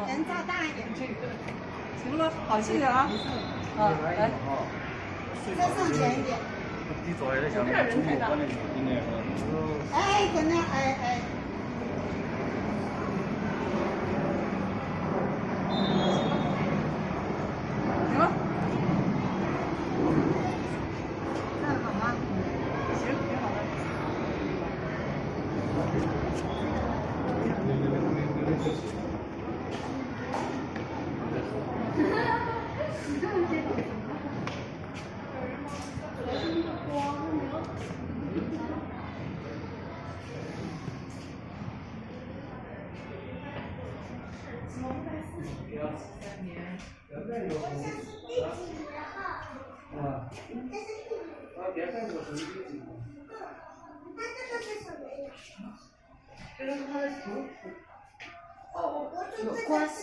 人照大一点。这个，行了，好，谢谢啊。来，再上前一点。你坐的像中国馆的那个。哎，跟那哎。行了。这样好吗？行，挺好的。这个是他的族谱。哦，有关系。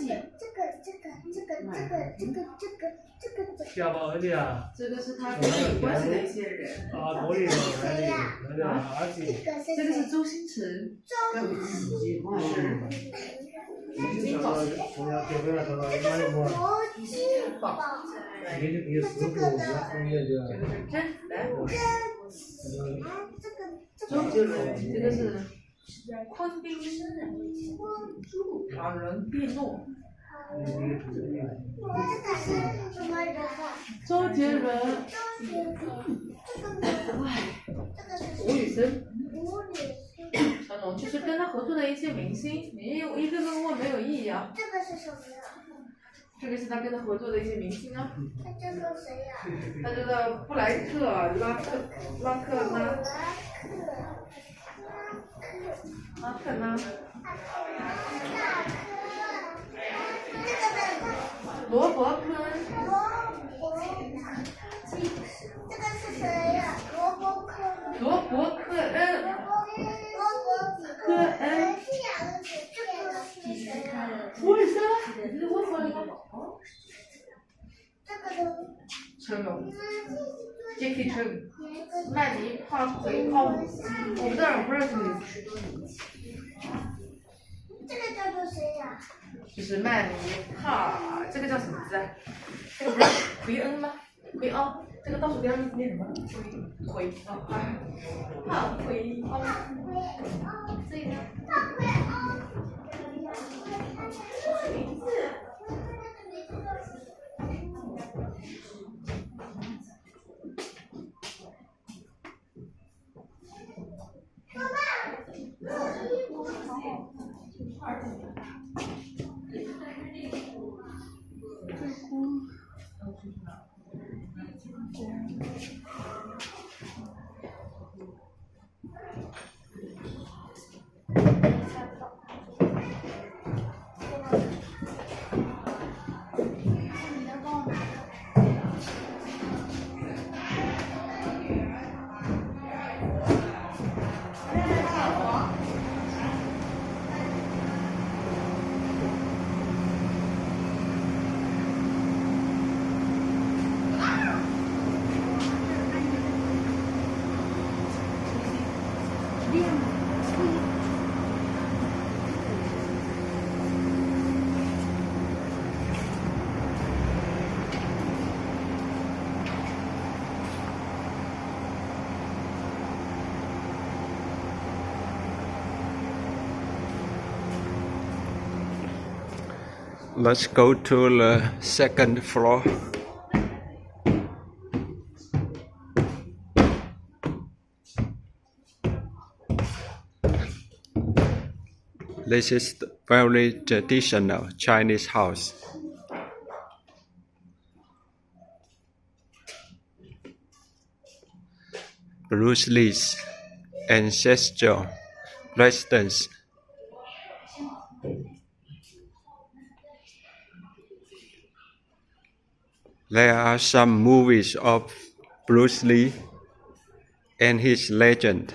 小宝的啊。这个是他跟他有关系的一些人。啊，玻璃那个垃圾。这个是周星驰。金宝。周杰伦，这个是昆汀，好人碧诺。周杰伦，吴宇森，成龙，就是跟他合作的一些明星，你一个个问没有意义啊。这个是什么呀？这个是他跟他合作的一些明星啊。他叫做谁呀？他叫做布莱克拉克纳。罗伯科。这个是谁呀？罗伯克恩。科恩。吴宇森，你是我说的吗？成龙。Jackie Chan。曼尼帕奎奥。我不知道，我不认识你。这个叫做谁呀？就是曼尼帕，这个叫什么字啊？这个不是奎恩吗？奎奥，这个倒数第二个字念什么？奎奥。帕奎奥。这个。帕奎奥。名字。Let's go to the second floor. This is the very traditional Chinese house. Bruce Lee's ancestral residence. There are some movies of Bruce Lee and his legend.